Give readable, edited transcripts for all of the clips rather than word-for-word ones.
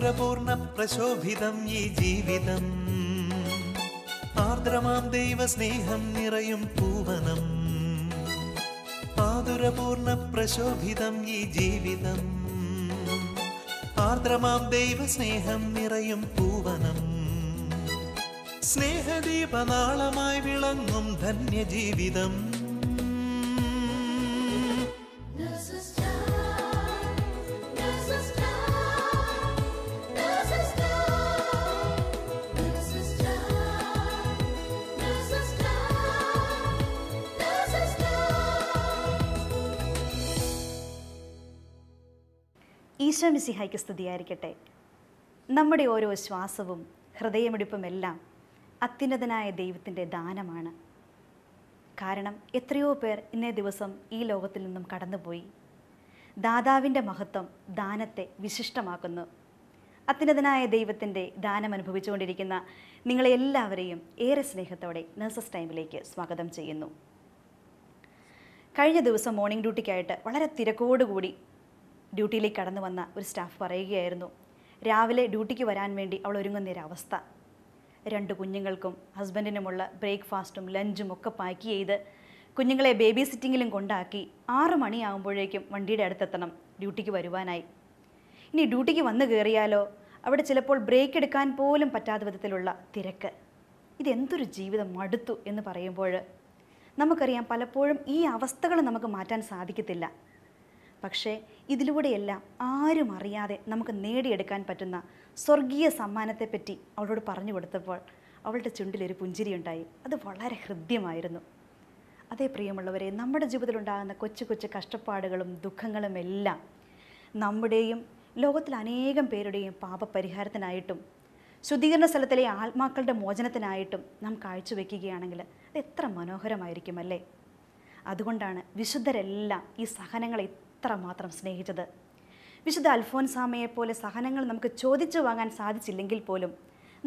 ആതുരപൂർണ പ്രശോഭിതം ഈ ജീവിതം, ആർദ്രമാം ദൈവസ്നേഹം നിറയും പൂവനം. ആതുരപൂർണ പ്രശോഭിതം ഈ ജീവിതം, ആർദ്രമാം ദൈവസ്നേഹം നിറയും പൂവനം. സ്നേഹദീപനാളമായി വിളങ്ങും ധന്യജീവിതം. ഈശോ മിശിഹായ്ക്ക് സ്തുതിയായിരിക്കട്ടെ. നമ്മുടെ ഓരോ ശ്വാസവും ഹൃദയമിടിപ്പുമെല്ലാം അത്യുന്നതനായ ദൈവത്തിൻ്റെ ദാനമാണ്. കാരണം എത്രയോ പേർ ഇന്നേ ദിവസം ഈ ലോകത്തിൽ നിന്നും കടന്നുപോയി. ദാതാവിൻ്റെ മഹത്വം ദാനത്തെ വിശിഷ്ടമാക്കുന്നു. അത്യുന്നതനായ ദൈവത്തിൻ്റെ ദാനം അനുഭവിച്ചുകൊണ്ടിരിക്കുന്ന നിങ്ങളെ എല്ലാവരെയും ഏറെ സ്നേഹത്തോടെ നഴ്സസ് ടൈമിലേക്ക് സ്വാഗതം ചെയ്യുന്നു. കഴിഞ്ഞ ദിവസം മോർണിംഗ് ഡ്യൂട്ടിക്കായിട്ട് വളരെ തിരക്കോടുകൂടി ഡ്യൂട്ടിയിലേക്ക് കടന്നു വന്ന ഒരു സ്റ്റാഫ് പറയുകയായിരുന്നു, രാവിലെ ഡ്യൂട്ടിക്ക് വരാൻ വേണ്ടി അവൾ ഒരുങ്ങുന്നൊരവസ്ഥ. 2 കുഞ്ഞുങ്ങൾക്കും ഹസ്ബൻഡിനുമുള്ള ബ്രേക്ക്ഫാസ്റ്റും ലഞ്ചും ഒക്കെ പാക്ക് ചെയ്ത് കുഞ്ഞുങ്ങളെ ബേബി സിറ്റിങ്ങിലും കൊണ്ടാക്കി 6 മണിയാകുമ്പോഴേക്കും വണ്ടിയുടെ അടുത്തെത്തണം ഡ്യൂട്ടിക്ക് വരുവാനായി. ഇനി ഡ്യൂട്ടിക്ക് വന്നു കയറിയാലോ അവിടെ ചിലപ്പോൾ ബ്രേക്ക് എടുക്കാൻ പോലും പറ്റാത്ത വിധത്തിലുള്ള തിരക്ക്. ഇതെന്തൊരു ജീവിതം, മടുത്തു എന്ന് പറയുമ്പോൾ നമുക്കറിയാം പലപ്പോഴും ഈ അവസ്ഥകൾ നമുക്ക് മാറ്റാൻ സാധിക്കത്തില്ല. പക്ഷേ ഇതിലൂടെയെല്ലാം ആരും അറിയാതെ നമുക്ക് നേടിയെടുക്കാൻ പറ്റുന്ന സ്വർഗീയ സമ്മാനത്തെപ്പറ്റി അവളോട് പറഞ്ഞു കൊടുത്തപ്പോൾ അവളുടെ ചുണ്ടിലൊരു പുഞ്ചിരിയുണ്ടായി. അത് വളരെ ഹൃദ്യമായിരുന്നു. അതേ പ്രിയമുള്ളവരെ, നമ്മുടെ ജീവിതത്തിലുണ്ടാകുന്ന കൊച്ചു കൊച്ചു കഷ്ടപ്പാടുകളും ദുഃഖങ്ങളും എല്ലാം നമ്മുടെയും ലോകത്തിൽ അനേകം പേരുടെയും പാപപരിഹാരത്തിനായിട്ടും ശുദ്ധീകരണ സ്ഥലത്തിലെ ആത്മാക്കളുടെ മോചനത്തിനായിട്ടും നാം കാഴ്ചവെക്കുകയാണെങ്കിൽ അത് എത്ര മനോഹരമായിരിക്കും അല്ലേ? അതുകൊണ്ടാണ് വിശുദ്ധരെല്ലാം ഈ സഹനങ്ങളെ മാത്രം സ്നേഹിച്ചത്. വിശുദ്ധ അൽഫോൻസാമയെപ്പോലെ സഹനങ്ങൾ നമുക്ക് ചോദിച്ചു വാങ്ങാൻ സാധിച്ചില്ലെങ്കിൽ പോലും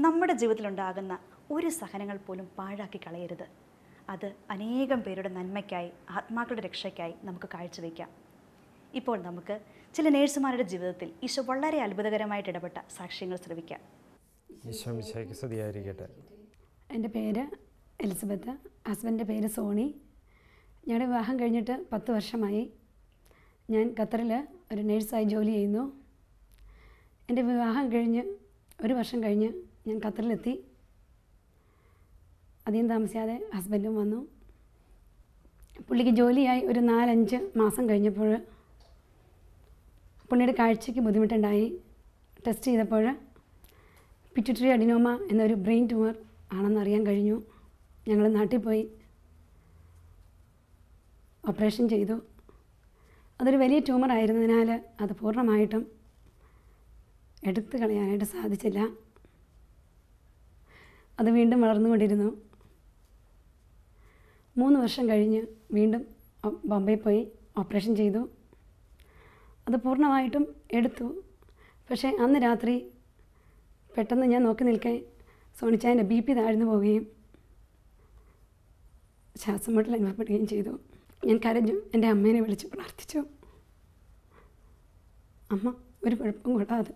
നമ്മുടെ ജീവിതത്തിലുണ്ടാകുന്ന ഒരു സഹനങ്ങൾ പോലും പാഴാക്കി കളയരുത്. അത് അനേകം പേരുടെ നന്മയ്ക്കായി, ആത്മാക്കളുടെ രക്ഷയ്ക്കായി നമുക്ക് കാഴ്ചവെക്കാം. ഇപ്പോൾ നമുക്ക് ചില നേഴ്സുമാരുടെ ജീവിതത്തിൽ ഈശോ വളരെ അത്ഭുതകരമായിട്ട് ഇടപെട്ട സാക്ഷ്യങ്ങൾ ശ്രവിക്കാം. എൻ്റെ പേര് എലിസബത്ത്, ഹസ്ബൻഡിൻ്റെ പേര് സോണി. ഞങ്ങളുടെ വിവാഹം കഴിഞ്ഞിട്ട് 10 വർഷമായി. ഞാൻ ഖത്തറിൽ ഒരു നേഴ്സായി ജോലി ചെയ്യുന്നു. എൻ്റെ വിവാഹം കഴിഞ്ഞ് 1 വർഷം കഴിഞ്ഞ് ഞാൻ ഖത്തറിലെത്തി. അധികം താമസിയാതെ ഹസ്ബൻഡും വന്നു. പുള്ളിക്ക് ജോലിയായി ഒരു 4-5 മാസം കഴിഞ്ഞപ്പോൾ പുള്ളിയുടെ കാഴ്ചയ്ക്ക് ബുദ്ധിമുട്ടുണ്ടായി. ടെസ്റ്റ് ചെയ്തപ്പോൾ പിറ്റ്യൂട്ടറി അഡിനോമ എന്നൊരു ബ്രെയിൻ ട്യൂമർ ആണെന്നറിയാൻ കഴിഞ്ഞു. ഞങ്ങൾ നാട്ടിൽ പോയി ഓപ്പറേഷൻ ചെയ്തു. അതൊരു വലിയ ട്യൂമർ ആയിരുന്നതിനാൽ അത് പൂർണ്ണമായിട്ടും എടുത്തു കളയാനായിട്ട് സാധിച്ചില്ല. അത് വീണ്ടും വളർന്നുകൊണ്ടിരുന്നു. 3 വർഷം കഴിഞ്ഞ് വീണ്ടും ബോംബെ പോയി ഓപ്പറേഷൻ ചെയ്തു. അത് പൂർണ്ണമായിട്ടും എടുത്തു. പക്ഷേ അന്ന് രാത്രി പെട്ടെന്ന് ഞാൻ നോക്കി നിൽക്കെ സോണിച്ചായൻ്റെ BP താഴ്ന്നു പോവുകയും ശ്വാസം മുട്ടൽ അനുഭവപ്പെടുകയും ചെയ്തു. ഞാൻ കരഞ്ഞു. എൻ്റെ അമ്മേനെ വിളിച്ച് പ്രാർത്ഥിച്ചു. അമ്മ ഒരു കുഴപ്പം കൂടാതെ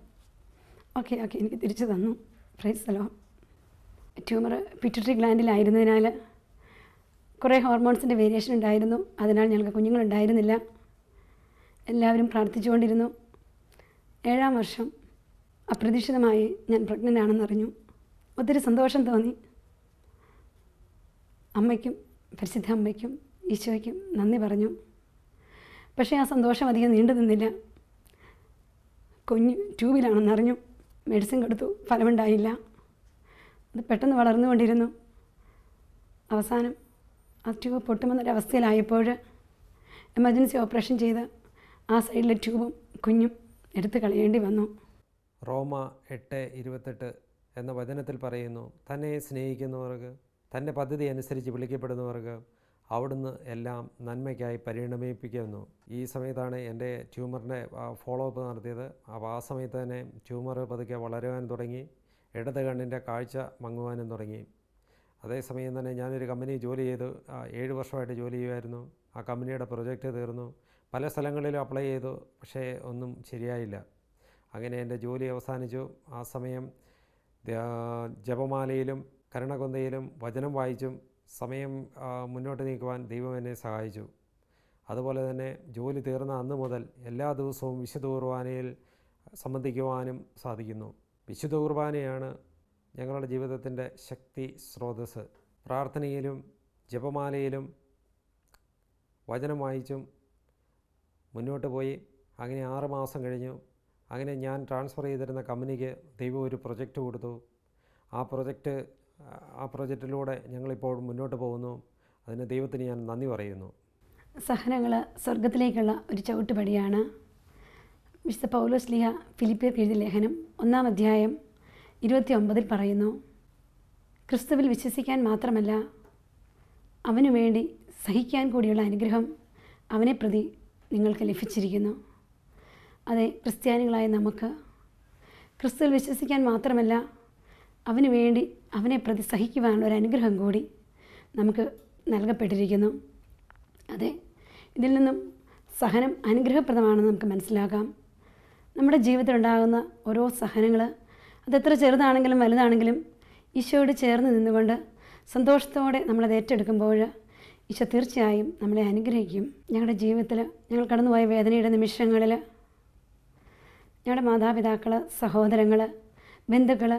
ഓക്കെ എനിക്ക് തിരിച്ചു തന്നു. Praise the lord. Tumour pituitary ഗ്ലാൻഡിലായിരുന്നതിനാൽ കുറേ ഹോർമോൺസിൻ്റെ വേരിയേഷൻ ഉണ്ടായിരുന്നു. അതിനാൽ ഞങ്ങൾക്ക് കുഞ്ഞുങ്ങളുണ്ടായിരുന്നില്ല. എല്ലാവരും പ്രാർത്ഥിച്ചുകൊണ്ടിരുന്നു. 7-ാം വർഷം അപ്രതീക്ഷിതമായി ഞാൻ പ്രഗ്നൻ്റ് ആണെന്നറിഞ്ഞു. ഒത്തിരി സന്തോഷം തോന്നി. അമ്മയ്ക്കും പരിശുദ്ധ അമ്മയ്ക്കും ഈശോയ്ക്കും നന്ദി പറഞ്ഞു. പക്ഷേ ആ സന്തോഷം അധികം നീണ്ടു നിന്നില്ല. കുഞ്ഞ് ട്യൂബിലാണെന്നറിഞ്ഞു. മെഡിസിൻ കൊടുത്തു, ഫലമുണ്ടായില്ല. അത് പെട്ടെന്ന് വളർന്നുകൊണ്ടിരുന്നു. അവസാനം ആ ട്യൂബ് പൊട്ടുമെന്നൊരവസ്ഥയിലായപ്പോൾ എമർജൻസി ഓപ്പറേഷൻ ചെയ്ത് ആ സൈഡിലെ ട്യൂബും കുഞ്ഞും എടുത്തു കളയേണ്ടി വന്നു. റോമ 8:28 എന്ന വചനത്തിൽ പറയുന്നു, തന്നെ സ്നേഹിക്കുന്നവർക്ക്, തൻ്റെ പദ്ധതി അനുസരിച്ച് വിളിക്കപ്പെടുന്നവർക്ക് അവിടുന്ന് എല്ലാം നന്മയ്ക്കായി പരിണമിപ്പിക്കുന്നു. ഈ സമയത്താണ് എൻ്റെ ട്യൂമറിൻ്റെ ഫോളോ അപ്പ് നടത്തിയത്. അപ്പോൾ ആ സമയത്ത് തന്നെ ട്യൂമർ പതുക്കെ വളരുവാൻ തുടങ്ങി. ഇടത് കണ്ണിൻ്റെ കാഴ്ച മങ്ങുവാനും തുടങ്ങി. അതേസമയം തന്നെ ഞാനൊരു കമ്പനി ജോലി ചെയ്തു. 7 വർഷമായിട്ട് ജോലി ചെയ്യുമായിരുന്നു. ആ കമ്പനിയുടെ പ്രൊജക്റ്റ് തീർന്നു. പല സ്ഥലങ്ങളിലും അപ്ലൈ ചെയ്തു, പക്ഷേ ഒന്നും ശരിയായില്ല. അങ്ങനെ എൻ്റെ ജോലി അവസാനിച്ചു. ആ സമയം ജപമാലയിലും കരുണകൊന്തയിലും വചനം വായിച്ചും സമയം മുന്നോട്ട് നീക്കുവാൻ ദൈവം എന്നെ സഹായിച്ചു. അതുപോലെ തന്നെ ജോലി തീർന്ന അന്ന് മുതൽ എല്ലാ ദിവസവും വിശുദ്ധ കുർബാനയിൽ സംബന്ധിക്കുവാനും സാധിക്കുന്നു. വിശുദ്ധ കുർബാനയാണ് ഞങ്ങളുടെ ജീവിതത്തിൻ്റെ ശക്തി സ്രോതസ്സ്. പ്രാർത്ഥനയിലും ജപമാലയിലും വചനം വായിച്ചും മുന്നോട്ട് പോയി. അങ്ങനെ 6 മാസം കഴിഞ്ഞു. അങ്ങനെ ഞാൻ ട്രാൻസ്ഫർ ചെയ്തിരുന്ന കമ്പനിക്ക് ദൈവം ഒരു പ്രൊജക്റ്റ് കൊടുത്തു. ആ പ്രൊജക്റ്റിലൂടെ ഞങ്ങളിപ്പോൾ മുന്നോട്ട് പോകുന്നു. അതിന് ദൈവത്തിന് ഞാൻ നന്ദി പറയുന്നു. സഹനങ്ങൾ സ്വർഗത്തിലേക്കുള്ള ഒരു ചവിട്ടുപടിയാണ്. വിശുദ്ധ പൗലോസ്ലീഹ ഫിലിപ്പിയർക്ക് എഴുതിയ ലേഖനം 1-ാം അധ്യായം 29 പറയുന്നു, ക്രിസ്തുവിൽ വിശ്വസിക്കാൻ മാത്രമല്ല അവനു വേണ്ടി സഹിക്കാൻ കൂടിയുള്ള അനുഗ്രഹം അവനെ പ്രതി നിങ്ങൾക്ക് ലഭിച്ചിരിക്കുന്നു. അതെ, ക്രിസ്ത്യാനികളായ നമുക്ക് ക്രിസ്തുവിൽ വിശ്വസിക്കാൻ മാത്രമല്ല അവന് വേണ്ടി അവനെ പ്രതി സഹിക്കുവാനുള്ള ഒരു അനുഗ്രഹം കൂടി നമുക്ക് നൽകപ്പെട്ടിരിക്കുന്നു. അതെ, ഇതിൽ നിന്നും സഹനം അനുഗ്രഹപ്രദമാണെന്ന് നമുക്ക് മനസ്സിലാക്കാം. നമ്മുടെ ജീവിതത്തിലുണ്ടാകുന്ന ഓരോ സഹനങ്ങൾ അതെത്ര ചെറുതാണെങ്കിലും വലുതാണെങ്കിലും ഈശോയോട് ചേർന്ന് നിന്നുകൊണ്ട് സന്തോഷത്തോടെ നമ്മളത് ഏറ്റെടുക്കുമ്പോൾ ഈശോ തീർച്ചയായും നമ്മളെ അനുഗ്രഹിക്കും. ഞങ്ങളുടെ ജീവിതത്തിൽ ഞങ്ങൾ കടന്നുപോയ വേദനയുടെ നിമിഷങ്ങളിൽ ഞങ്ങളുടെ മാതാപിതാക്കൾ, സഹോദരങ്ങൾ, ബന്ധുക്കൾ,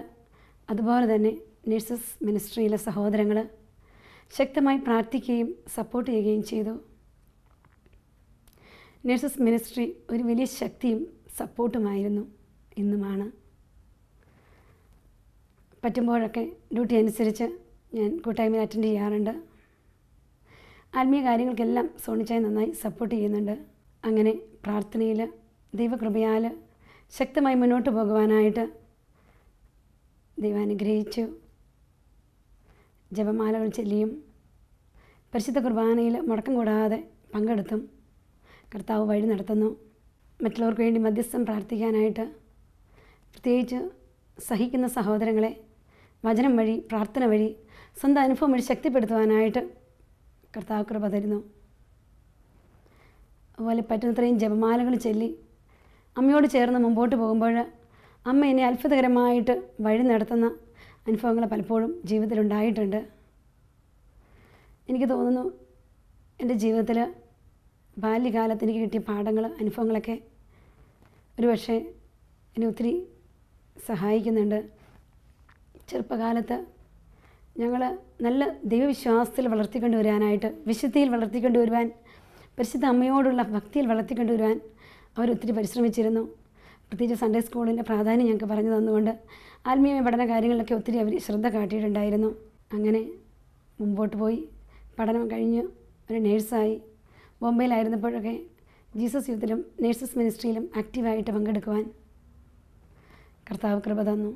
അതുപോലെ തന്നെ നഴ്സസ് മിനിസ്ട്രിയിലെ സഹോദരങ്ങൾ ശക്തമായി പ്രാർത്ഥിക്കുകയും സപ്പോർട്ട് ചെയ്യുകയും ചെയ്തു. നഴ്സസ് മിനിസ്ട്രി ഒരു വലിയ ശക്തിയും സപ്പോർട്ടുമായിരുന്നു, ഇന്നുമാണ്. പറ്റുമ്പോഴൊക്കെ ഡ്യൂട്ടി അനുസരിച്ച് ഞാൻ കൂട്ടായ്മയിൽ അറ്റൻഡ് ചെയ്യാറുണ്ട്. ആത്മീയ കാര്യങ്ങൾക്കെല്ലാം സോണിച്ചായി നന്നായി സപ്പോർട്ട് ചെയ്യുന്നുണ്ട്. അങ്ങനെ പ്രാർത്ഥനയിൽ ദൈവകൃപയാൽ ശക്തമായി മുന്നോട്ട് പോകുവാനായിട്ട് ദൈവം അനുഗ്രഹിച്ചു. ജപമാലകൾ ചൊല്ലിയും പരിശുദ്ധ കുർബാനയിൽ മുടക്കം കൂടാതെ പങ്കെടുത്തും കർത്താവ് വഴി നടത്തുന്നു. മറ്റുള്ളവർക്ക് വേണ്ടി മധ്യസ്ഥം പ്രാർത്ഥിക്കാനായിട്ട്, പ്രത്യേകിച്ച് സഹിക്കുന്ന സഹോദരങ്ങളെ വചനം വഴി, പ്രാർത്ഥന വഴി, സ്വന്തം അനുഭവം വഴി ശക്തിപ്പെടുത്തുവാനായിട്ട് കർത്താവ് കൃപ തരുന്നു. അതുപോലെ പറ്റുന്നത്രയും ജപമാലകൾ ചൊല്ലി അമ്മയോട് ചേർന്ന് മുമ്പോട്ട് പോകുമ്പോൾ അമ്മ എന്നെ അത്ഭുതകരമായിട്ട് വഴി നടത്തുന്ന അനുഭവങ്ങൾ പലപ്പോഴും ജീവിതത്തിലുണ്ടായിട്ടുണ്ട്. എനിക്ക് തോന്നുന്നു എൻ്റെ ജീവിതത്തിൽ ബാല്യകാലത്ത് എനിക്ക് കിട്ടിയ പാഠങ്ങൾ, അനുഭവങ്ങളൊക്കെ ഒരുപക്ഷെ എന്നെ ഒത്തിരി സഹായിക്കുന്നുണ്ട്. ചെറുപ്പകാലത്ത് ഞങ്ങൾ നല്ല ദൈവവിശ്വാസത്തിൽ വളർത്തിക്കൊണ്ടുവരാനായിട്ട്, വിശുദ്ധിയിൽ വളർത്തിക്കൊണ്ടുവരുവാൻ, പരിശുദ്ധ അമ്മയോടുള്ള ഭക്തിയിൽ വളർത്തിക്കൊണ്ടുവരുവാൻ അവരൊത്തിരി പരിശ്രമിച്ചിരുന്നു. പ്രത്യേകിച്ച് സൺഡേ സ്കൂളിൻ്റെ പ്രാധാന്യം ഞങ്ങൾക്ക് പറഞ്ഞു തന്നുകൊണ്ട് ആത്മീയ പഠന കാര്യങ്ങളിലൊക്കെ ഒത്തിരി അവർ ശ്രദ്ധ കാട്ടിയിട്ടുണ്ടായിരുന്നു. അങ്ങനെ മുമ്പോട്ട് പോയി പഠനം കഴിഞ്ഞ് ഒരു നേഴ്സായി. ബോംബെയിലായിരുന്നപ്പോഴൊക്കെ ജീസസ് യൂത്തിലും നേഴ്സസ് മിനിസ്ട്രിയിലും ആക്റ്റീവായിട്ട് പങ്കെടുക്കുവാൻ കർത്താവ് കൃപ തന്നു.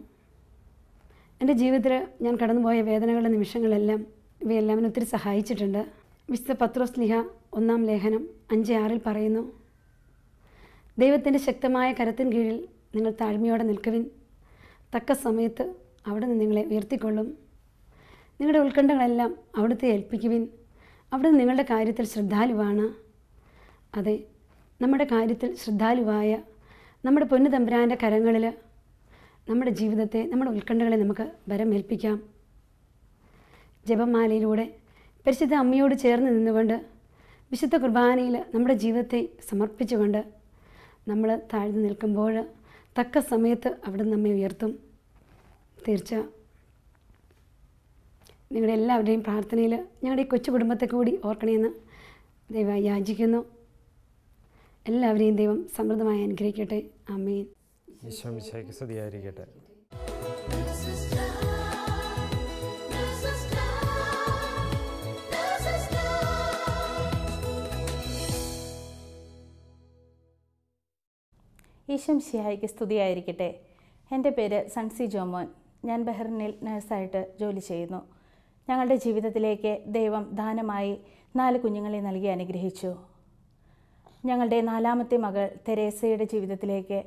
എൻ്റെ ജീവിതത്തിൽ ഞാൻ കടന്നുപോയ വേദനകളുടെ നിമിഷങ്ങളെല്ലാം ഇവയെല്ലാം എന്നെ ഒത്തിരി സഹായിച്ചിട്ടുണ്ട്. വിശുദ്ധ പത്രോസ്ലീഹ 1-ാം ലേഖനം 5:6 പറയുന്നു, ദൈവത്തിൻ്റെ ശക്തമായ കരത്തിൻ കീഴിൽ നിങ്ങൾ താഴ്മയോടെ നിൽക്കുവിൻ, തക്ക സമയത്ത് അവിടെ നിന്ന് നിങ്ങളെ ഉയർത്തിക്കൊള്ളും. നിങ്ങളുടെ ഉത്കണ്ഠകളെല്ലാം അവിടുത്തെ ഏൽപ്പിക്കുവിൻ, അവിടുന്ന് നിങ്ങളുടെ കാര്യത്തിൽ ശ്രദ്ധാലുവാണ്. അതെ, നമ്മുടെ കാര്യത്തിൽ ശ്രദ്ധാലുവായ നമ്മുടെ പൊന്നു തമ്പുരാൻ്റെ കരങ്ങളിൽ നമ്മുടെ ജീവിതത്തെ, നമ്മുടെ ഉത്കണ്ഠകളെ നമുക്ക് വരമേൽപ്പിക്കാം. ജപമാലയിലൂടെ പരിശുദ്ധ അമ്മയോട് ചേർന്ന് നിന്നുകൊണ്ട് വിശുദ്ധ കുർബാനയിൽ നമ്മുടെ ജീവിതത്തെ സമർപ്പിച്ചുകൊണ്ട് നമ്മൾ താഴ്ന്നു നിൽക്കുമ്പോൾ തക്ക സമയത്ത് അവിടെ നമ്മെ ഉയർത്തും. തീർച്ച നിങ്ങളുടെ എല്ലാവരുടെയും പ്രാർത്ഥനയിൽ ഞങ്ങളുടെ ഈ കൊച്ചു കുടുംബത്തെ കൂടി ഓർക്കണമെന്ന് ദൈവം യാചിക്കുന്നു. എല്ലാവരെയും ദൈവം സമൃദ്ധമായി അനുഗ്രഹിക്കട്ടെ. ആമേൻ. ഈശോ മിശിഹായ്ക്ക് സ്തുതിയായിരിക്കട്ടെ. ഈശോ മിശിഹായ്ക്ക് സ്തുതിയായിരിക്കട്ടെ. എൻ്റെ പേര് സൺസി ജോമോൻ. ഞാൻ ബഹ്റിനിൽ നഴ്സായിട്ട് ജോലി ചെയ്യുന്നു. ഞങ്ങളുടെ ജീവിതത്തിലേക്ക് ദൈവം ദാനമായി 4 കുഞ്ഞുങ്ങളെ നൽകി അനുഗ്രഹിച്ചു. ഞങ്ങളുടെ 4ാമത്തെ മകൾ തെരേസയുടെ ജീവിതത്തിലേക്ക്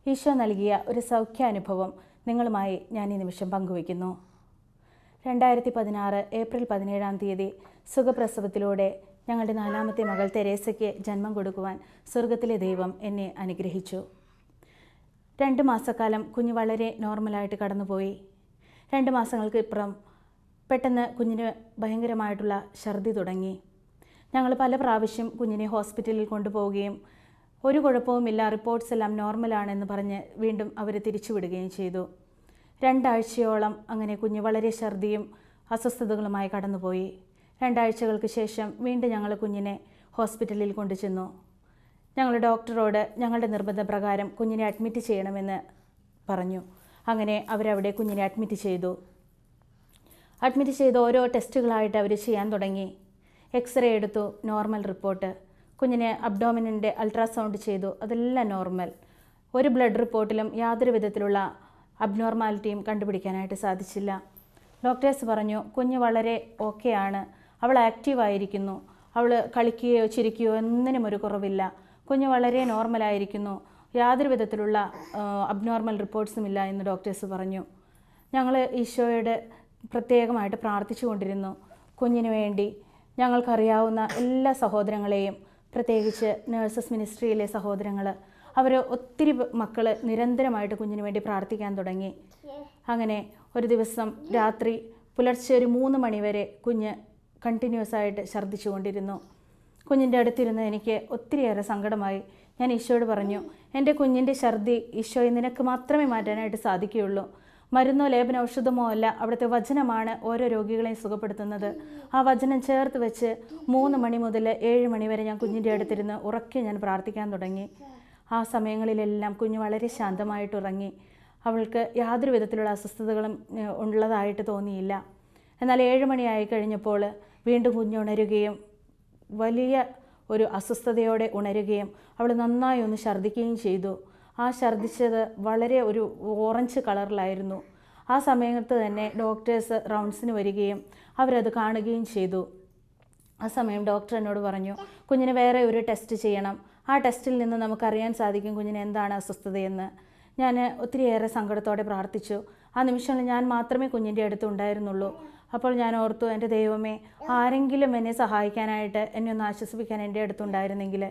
ഈശോ നൽകിയ ഒരു സൗഖ്യാനുഭവം നിങ്ങളുമായി ഞാൻ ഈ നിമിഷം പങ്കുവയ്ക്കുന്നു. 2016 ഏപ്രിൽ 17 സുഖപ്രസവത്തിലൂടെ ഞങ്ങളുടെ 4ാമത്തെ മകൾ തെരേസയ്ക്ക് ജന്മം കൊടുക്കുവാൻ സ്വർഗത്തിലെ ദൈവം എന്നെ അനുഗ്രഹിച്ചു. 2 മാസക്കാലം കുഞ്ഞ് വളരെ നോർമലായിട്ട് കടന്നുപോയി. 2 മാസങ്ങൾക്ക് ഇപ്പുറം പെട്ടെന്ന് കുഞ്ഞിന് ഭയങ്കരമായിട്ടുള്ള ഛർദി തുടങ്ങി. ഞങ്ങൾ പല പ്രാവശ്യം കുഞ്ഞിനെ ഹോസ്പിറ്റലിൽ കൊണ്ടുപോവുകയും ഒരു കുഴപ്പവുമില്ല, റിപ്പോർട്ട്സ് എല്ലാം നോർമലാണെന്ന് പറഞ്ഞ് വീണ്ടും അവർ തിരിച്ചുവിടുകയും ചെയ്തു. 2 ആഴ്ചയോളം അങ്ങനെ കുഞ്ഞ് വളരെ ഛർദിയും അസ്വസ്ഥതകളുമായി കടന്നുപോയി. 2 ആഴ്ചകൾക്ക് ശേഷം വീണ്ടും ഞങ്ങൾ കുഞ്ഞിനെ ഹോസ്പിറ്റലിൽ കൊണ്ടുചെന്നു. ഞങ്ങൾ ഡോക്ടറോട് ഞങ്ങളുടെ നിർബന്ധപ്രകാരം കുഞ്ഞിനെ അഡ്മിറ്റ് ചെയ്യണമെന്ന് പറഞ്ഞു. അങ്ങനെ അവരവിടെ കുഞ്ഞിനെ അഡ്മിറ്റ് ചെയ്ത് ഓരോ ടെസ്റ്റുകളായിട്ട് അവർ ചെയ്യാൻ തുടങ്ങി. എക്സ്റേ എടുത്തു, നോർമൽ റിപ്പോർട്ട്. കുഞ്ഞിനെ അബ്ഡോമിനിൻ്റെ അൾട്രാസൗണ്ട് ചെയ്തു, അതെല്ലാം നോർമൽ. ഒരു ബ്ലഡ് റിപ്പോർട്ടിലും യാതൊരു വിധത്തിലുള്ള അബ്നോർമാലിറ്റിയും കണ്ടുപിടിക്കാനായിട്ട് സാധിച്ചില്ല. ഡോക്ടേഴ്സ് പറഞ്ഞു കുഞ്ഞ് വളരെ ഓക്കെയാണ്, അവൾ ആക്റ്റീവായിരിക്കുന്നു, അവൾ കളിക്കുകയോ ചിരിക്കുകയോ ഒന്നിനും ഒരു കുറവില്ല, കുഞ്ഞ് വളരെ നോർമലായിരിക്കുന്നു, യാതൊരു വിധത്തിലുള്ള അബ്നോർമൽ റിപ്പോർട്ട്സും ഇല്ല എന്ന് ഡോക്ടേഴ്സ് പറഞ്ഞു. ഞങ്ങൾ ഈശോയോട് പ്രത്യേകമായിട്ട് പ്രാർത്ഥിച്ചുകൊണ്ടിരുന്നു. കുഞ്ഞിന് വേണ്ടി ഞങ്ങൾക്കറിയാവുന്ന എല്ലാ സഹോദരങ്ങളെയും, പ്രത്യേകിച്ച് നേഴ്സസ് മിനിസ്ട്രിയിലെ സഹോദരങ്ങൾ, അവർ ഒത്തിരി മക്കൾ നിരന്തരമായിട്ട് കുഞ്ഞിന് വേണ്ടി പ്രാർത്ഥിക്കാൻ തുടങ്ങി. അങ്ങനെ ഒരു ദിവസം രാത്രി പുലർച്ചെ ഒരു 3 മണി വരെ കുഞ്ഞ് കണ്ടിന്യൂസ് ആയിട്ട് ഛർദ്ദിച്ചു കൊണ്ടിരുന്നു. കുഞ്ഞിൻ്റെ അടുത്തിരുന്ന് എനിക്ക് ഒത്തിരിയേറെ സങ്കടമായി. ഞാൻ ഈശോയോട് പറഞ്ഞു, എൻ്റെ കുഞ്ഞിൻ്റെ ഛർദി ഈശോയെ നിനക്ക് മാത്രമേ മാറ്റാനായിട്ട് സാധിക്കുകയുള്ളൂ. മരുന്നോ ലേപന ഔഷധമോ അല്ല, അവിടുത്തെ വചനമാണ് ഓരോ രോഗികളെയും സുഖപ്പെടുത്തുന്നത്. ആ വചനം ചേർത്ത് വെച്ച് 3 മണി മുതൽ 7 മണി വരെ ഞാൻ കുഞ്ഞിൻ്റെ അടുത്തിരുന്ന് ഉറക്കെ ഞാൻ പ്രാർത്ഥിക്കാൻ തുടങ്ങി. ആ സമയങ്ങളിലെല്ലാം കുഞ്ഞ് വളരെ ശാന്തമായിട്ട് ഉറങ്ങി. അവൾക്ക് യാതൊരു വിധത്തിലുള്ള അസ്വസ്ഥതകളും ഉള്ളതായിട്ട് തോന്നിയില്ല. എന്നാൽ 7 മണിയായി കഴിഞ്ഞപ്പോൾ വീണ്ടും കുഞ്ഞ് ഉണരുകയും വലിയ ഒരു അസ്വസ്ഥതയോടെ ഉണരുകയും അവൾ നന്നായി ഒന്ന് ഛർദ്ദിക്കുകയും ചെയ്തു. ആ ഛർദ്ദിച്ചത് വളരെ ഒരു ഓറഞ്ച് കളറിലായിരുന്നു. ആ സമയത്ത് തന്നെ ഡോക്ടേഴ്സ് റൗണ്ട്സിന് വരികയും അവരത് കാണുകയും ചെയ്തു. ആ സമയം ഡോക്ടർ എന്നോട് പറഞ്ഞു, കുഞ്ഞിന് വേറെ ഒരു ടെസ്റ്റ് ചെയ്യണം, ആ ടെസ്റ്റിൽ നിന്ന് നമുക്കറിയാൻ സാധിക്കും കുഞ്ഞിന് എന്താണ് അസ്വസ്ഥതയെന്ന്. ഞാൻ ഒത്തിരിയേറെ സങ്കടത്തോടെ പ്രാർത്ഥിച്ചു. ആ നിമിഷങ്ങളിൽ ഞാൻ മാത്രമേ കുഞ്ഞിൻ്റെ അടുത്ത് ഉണ്ടായിരുന്നുള്ളൂ. അപ്പോൾ ഞാൻ ഓർത്തു, എൻ്റെ ദൈവമേ, ആരെങ്കിലും എന്നെ സഹായിക്കാനായിട്ട്, എന്നെ ഒന്ന് ആശ്വസിപ്പിക്കാൻ എൻ്റെ അടുത്തുണ്ടായിരുന്നെങ്കിൽ.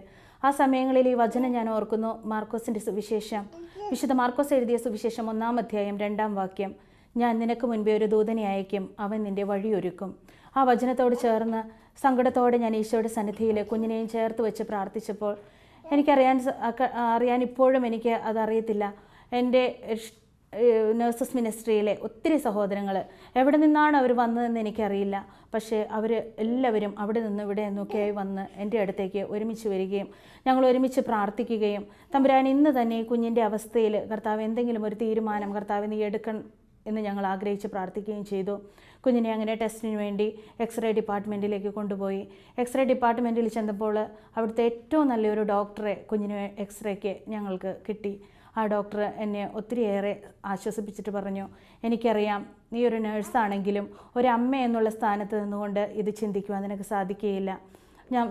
ആ സമയങ്ങളിൽ ഈ വചനം ഞാൻ ഓർക്കുന്നു. മാർക്കോസിൻ്റെ സുവിശേഷം, വിശുദ്ധ മാർക്കോസ് എഴുതിയ സുവിശേഷം 1-ാം അധ്യായം 2-ാം വാക്യം, ഞാൻ നിനക്ക് മുൻപേ ഒരു ദൂതനെ അയക്കും, അവൻ നിൻ്റെ വഴിയൊരുക്കും. ആ വചനത്തോട് ചേർന്ന് സങ്കടത്തോടെ ഞാൻ ഈശോയുടെ സന്നിധിയിൽ കുഞ്ഞിനെയും ചേർത്ത് വെച്ച് പ്രാർത്ഥിച്ചപ്പോൾ അറിയാൻ ഇപ്പോഴും എനിക്ക് അതറിയത്തില്ല. എൻ്റെ നേഴ്സസ് മിനിസ്ട്രിയിലെ ഒത്തിരി സഹോദരങ്ങൾ, എവിടെ നിന്നാണ് അവർ വന്നതെന്ന് എനിക്കറിയില്ല. പക്ഷേ അവർ എല്ലാവരും അവിടെ നിന്ന് ഇവിടെ നിന്നൊക്കെയായി വന്ന് എൻ്റെ അടുത്തേക്ക് ഒരുമിച്ച് വരികയും ഞങ്ങൾ ഒരുമിച്ച് പ്രാർത്ഥിക്കുകയും, തമ്പുരാൻ ഇന്ന് തന്നെ ഈ കുഞ്ഞിൻ്റെ അവസ്ഥയിൽ കർത്താവ് എന്തെങ്കിലും ഒരു തീരുമാനം കർത്താവ് നീ എടുക്കണം എന്ന് ഞങ്ങൾ ആഗ്രഹിച്ച് പ്രാർത്ഥിക്കുകയും ചെയ്തു. കുഞ്ഞിനെ അങ്ങനെ ടെസ്റ്റിന് വേണ്ടി എക്സ്റേ ഡിപ്പാർട്ട്മെൻറ്റിലേക്ക് കൊണ്ടുപോയി. എക്സ്റേ ഡിപ്പാർട്ട്മെൻറ്റിൽ ചെന്നപ്പോൾ അവിടുത്തെ ഏറ്റവും നല്ലൊരു ഡോക്ടറെ കുഞ്ഞിന് എക്സ്റേക്ക് ഞങ്ങൾക്ക് കിട്ടി. ആ ഡോക്ടർ എന്നെ ഒത്തിരിയേറെ ആശ്വസിപ്പിച്ചിട്ട് പറഞ്ഞു, എനിക്കറിയാം നീ ഒരു നേഴ്സാണെങ്കിലും ഒരു അമ്മ എന്നുള്ള സ്ഥാനത്ത് നിന്നുകൊണ്ട് ഇത് ചിന്തിക്കുവാൻ നിനക്ക് സാധിക്കുകയില്ല.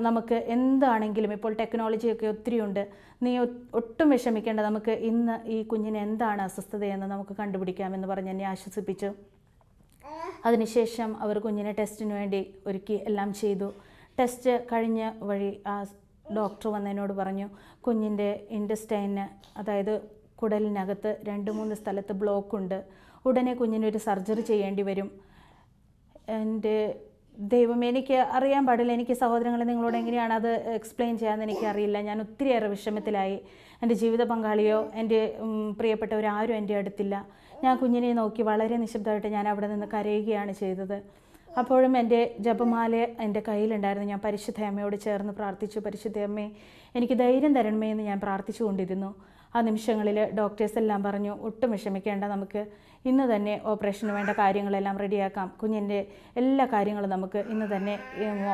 നമുക്ക് എന്താണെങ്കിലും ഇപ്പോൾ ടെക്നോളജിയൊക്കെ ഒത്തിരിയുണ്ട്, നീ ഒട്ടും വിഷമിക്കേണ്ട, നമുക്ക് ഇന്ന് ഈ കുഞ്ഞിന് എന്താണ് അസ്വസ്ഥതയെന്ന് നമുക്ക് കണ്ടുപിടിക്കാമെന്ന് പറഞ്ഞ് എന്നെ ആശ്വസിപ്പിച്ചു. അതിനുശേഷം അവർ കുഞ്ഞിനെ ടെസ്റ്റിന് വേണ്ടി ഒരുക്കി എല്ലാം ചെയ്തു. ടെസ്റ്റ് കഴിഞ്ഞ വഴി ആ ഡോക്ടർ വന്നതിനോട് പറഞ്ഞു, കുഞ്ഞിൻ്റെ ഇൻറ്റസ്റ്റൈന്, അതായത് കുടലിനകത്ത് 2-3 സ്ഥലത്ത് ബ്ലോക്കുണ്ട്, ഉടനെ കുഞ്ഞിനൊരു സർജറി ചെയ്യേണ്ടി വരും. എൻ്റെ ദൈവം, എനിക്ക് അറിയാൻ പാടില്ല, എനിക്ക് സഹോദരങ്ങളെ നിങ്ങളോട് എങ്ങനെയാണ് അത് എക്സ്പ്ലെയിൻ ചെയ്യാമെന്ന് എനിക്കറിയില്ല. ഞാൻ ഒത്തിരിയേറെ വിഷമത്തിലായി. എൻ്റെ ജീവിത പങ്കാളിയോ എൻ്റെ പ്രിയപ്പെട്ടവരാരും എൻ്റെ അടുത്തില്ല. ഞാൻ കുഞ്ഞിനെ നോക്കി വളരെ നിശബ്ദമായിട്ട് ഞാൻ അവിടെ നിന്ന് കരയുകയാണ് ചെയ്തത്. അപ്പോഴും എൻ്റെ ജപമാല എൻ്റെ കയ്യിലുണ്ടായിരുന്നു. ഞാൻ പരിശുദ്ധ അമ്മയോട് ചേർന്ന് പ്രാർത്ഥിച്ചു, പരിശുദ്ധ അമ്മേ എനിക്ക് ധൈര്യം തരണമേ എന്ന് ഞാൻ പ്രാർത്ഥിച്ചുകൊണ്ടിരുന്നു. ആ നിമിഷങ്ങളിൽ ഡോക്ടേഴ്സ് എല്ലാം പറഞ്ഞു, ഒട്ടും വിഷമിക്കേണ്ട, നമുക്ക് ഇന്ന് തന്നെ ഓപ്പറേഷന് വേണ്ട കാര്യങ്ങളെല്ലാം റെഡിയാക്കാം, കുഞ്ഞിൻ്റെ എല്ലാ കാര്യങ്ങളും നമുക്ക് ഇന്ന് തന്നെ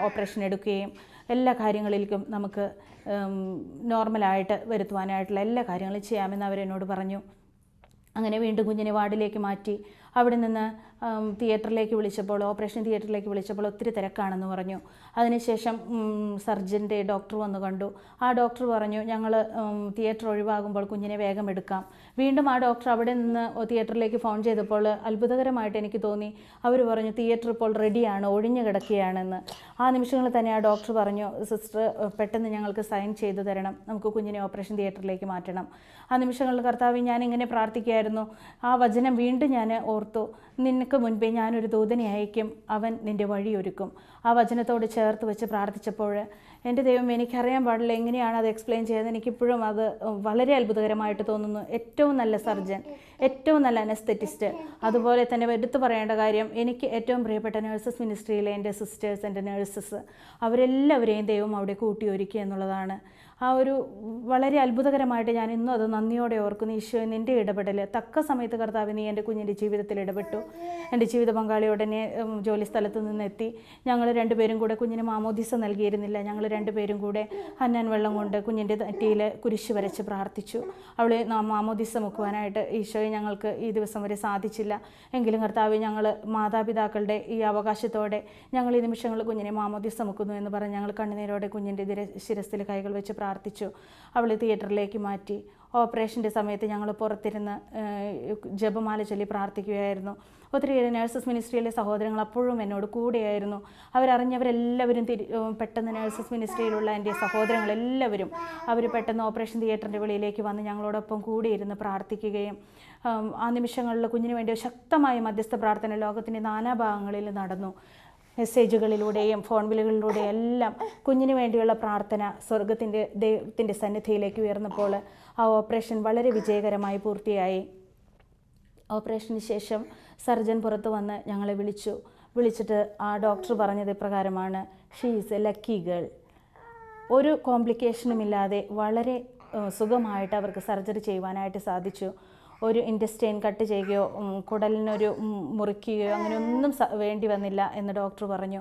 ഓപ്പറേഷൻ എടുക്കുകയും എല്ലാ കാര്യങ്ങളിലേക്കും നമുക്ക് നോർമലായിട്ട് വരുത്തുവാനായിട്ടുള്ള എല്ലാ കാര്യങ്ങളും ചെയ്യാമെന്ന് അവരെന്നോട് പറഞ്ഞു. അങ്ങനെ വീണ്ടും കുഞ്ഞിനെ വാർഡിലേക്ക് മാറ്റി അവിടെ നിന്ന് തിയേറ്ററിലേക്ക് വിളിച്ചപ്പോൾ, ഓപ്പറേഷൻ തിയേറ്ററിലേക്ക് വിളിച്ചപ്പോൾ ഒത്തിരി തിരക്കാണെന്ന് പറഞ്ഞു. അതിനുശേഷം സർജൻ്റെ ഡോക്ടർ വന്ന് കണ്ടു. ആ ഡോക്ടർ പറഞ്ഞു, ഞങ്ങൾ തിയേറ്റർ ഒഴിവാകുമ്പോൾ കുഞ്ഞിനെ വേഗം എടുക്കാം. വീണ്ടും ആ ഡോക്ടർ അവിടെ നിന്ന് തിയേറ്ററിലേക്ക് ഫോൺ ചെയ്തപ്പോൾ അത്ഭുതകരമായിട്ട് എനിക്ക് തോന്നി. അവർ പറഞ്ഞു, തിയേറ്റർ ഇപ്പോൾ റെഡിയാണ്, ഒഴിഞ്ഞു കിടക്കുകയാണെന്ന്. ആ നിമിഷങ്ങളിൽ തന്നെ ആ ഡോക്ടർ പറഞ്ഞു, സിസ്റ്റർ പെട്ടെന്ന് ഞങ്ങൾക്ക് സൈൻ ചെയ്തു തരണം, നമുക്ക് കുഞ്ഞിനെ ഓപ്പറേഷൻ തിയേറ്ററിലേക്ക് മാറ്റണം. ആ നിമിഷങ്ങളിൽ കർത്താവ് ഞാനിങ്ങനെ പ്രാർത്ഥിക്കുകയായിരുന്നു. ആ വചനം വീണ്ടും ഞാൻ ഓർത്തു, നിനക്ക് മുൻപേ ഞാനൊരു ദൂതനെ അയക്കും, അവൻ നിൻ്റെ വഴിയൊരുക്കും. ആ വചനത്തോട് ചേർത്ത് വെച്ച് പ്രാർത്ഥിച്ചപ്പോൾ എൻ്റെ ദൈവം, എനിക്കറിയാൻ പാടില്ല എങ്ങനെയാണ് അത് എക്സ്പ്ലെയിൻ ചെയ്യുന്നത്, എനിക്കിപ്പോഴും അത് വളരെ അത്ഭുതകരമായിട്ട് തോന്നുന്നു. ഏറ്റവും നല്ല സർജൻ, ഏറ്റവും നല്ല അനസ്തെറ്റിസ്റ്റ്, അതുപോലെ തന്നെ എടുത്തു പറയേണ്ട കാര്യം, എനിക്ക് ഏറ്റവും പ്രിയപ്പെട്ട നഴ്സസ് മിനിസ്ട്രിയിലെ എൻ്റെ സിസ്റ്റേഴ്സ്, എൻ്റെ നഴ്സസ്, അവരെല്ലാവരെയും ദൈവം അവിടെ കൂട്ടിയൊരുക്കി എന്നുള്ളതാണ്. ആ ഒരു വളരെ അത്ഭുതകരമായിട്ട് ഞാൻ ഇന്നും അത് നന്ദിയോടെ ഓർക്കുന്നു. ഈശോ, നിൻ്റെ ഇടപെടൽ തക്ക സമയത്ത് കർത്താവ് നീ എൻ്റെ കുഞ്ഞിൻ്റെ ജീവിതത്തിൽ ഇടപെട്ടു. എൻ്റെ ജീവിത പങ്കാളി ഉടനെ ജോലി സ്ഥലത്ത് നിന്നെത്തി. ഞങ്ങൾ രണ്ടുപേരും കൂടെ കുഞ്ഞിന് മാമോദീസ നൽകിയിരുന്നില്ല. ഞങ്ങൾ രണ്ടുപേരും കൂടെ ഹന്നാൻ വെള്ളം കൊണ്ട് കുഞ്ഞിൻ്റെ നെറ്റിയിൽ കുരിശ് വരച്ച് പ്രാർത്ഥിച്ചു. അവളെ മാമോദീസ മുക്കുവാനായിട്ട് ഈശോയെ ഞങ്ങൾക്ക് ഈ ദിവസം വരെ സാധിച്ചില്ല. എങ്കിലും കർത്താവ്, ഞങ്ങൾ മാതാപിതാക്കളുടെ ഈ അവകാശത്തോടെ ഞങ്ങൾ ഈ നിമിഷങ്ങളിൽ കുഞ്ഞിനെ മാമോദീസ മുക്കുന്നു എന്ന് പറഞ്ഞ് ഞങ്ങൾ കണ്ണുനീരോടെ കുഞ്ഞിൻ്റെ ശിരസ്സിൽ കൈകൾ വെച്ച് പ്രാർത്ഥിച്ചു. അവൾ തിയേറ്ററിലേക്ക് മാറ്റി. ഓപ്പറേഷൻ്റെ സമയത്ത് ഞങ്ങൾ പുറത്തിരുന്ന് ജപമാല ചൊല്ലി പ്രാർത്ഥിക്കുകയായിരുന്നു. ഒത്തിരി നഴ്സസ് മിനിസ്ട്രിയിലെ സഹോദരങ്ങൾ അപ്പോഴും എന്നോട് കൂടെയായിരുന്നു. അവരറിഞ്ഞവരെല്ലാവരും പെട്ടെന്ന് നഴ്സസ് മിനിസ്ട്രിയിലുള്ള എൻ്റെ സഹോദരങ്ങളെല്ലാവരും അവർ പെട്ടെന്ന് ഓപ്പറേഷൻ തിയേറ്ററിൻ്റെ വെളിയിലേക്ക് വന്ന് ഞങ്ങളോടൊപ്പം കൂടിയിരുന്ന് പ്രാർത്ഥിക്കുകയും ആ നിമിഷങ്ങളിൽ കുഞ്ഞിന് വേണ്ടി ശക്തമായ മധ്യസ്ഥ പ്രാർത്ഥന ലോകത്തിൻ്റെ നാനാഭാഗങ്ങളിൽ നടന്നു. മെസ്സേജുകളിലൂടെയും ഫോൺ വിളികളിലൂടെയും എല്ലാം കുഞ്ഞിന് വേണ്ടിയുള്ള പ്രാർത്ഥന സ്വർഗത്തിൻ്റെ ദൈവത്തിൻ്റെ സന്നിധിയിലേക്ക് ഉയർന്നപ്പോൾ ആ ഓപ്പറേഷൻ വളരെ വിജയകരമായി പൂർത്തിയായി. ഓപ്പറേഷന് ശേഷം സർജൻ പുറത്ത് വന്ന് ഞങ്ങളെ വിളിച്ചിട്ട് ആ ഡോക്ടർ പറഞ്ഞത് ഇപ്രകാരമാണ്, she is A lucky girl. ഒരു കോംപ്ലിക്കേഷനുമില്ലാതെ വളരെ സുഖമായിട്ട് അവർക്ക് സർജറി ചെയ്യുവാനായിട്ട് സാധിച്ചു. ഒരു ഇൻറ്റസ്റ്റൈൻ കട്ട് ചെയ്യുകയോ കുടലിനൊരു മുറിക്കുകയോ അങ്ങനെയൊന്നും വേണ്ടി വന്നില്ല എന്ന് ഡോക്ടർ പറഞ്ഞു.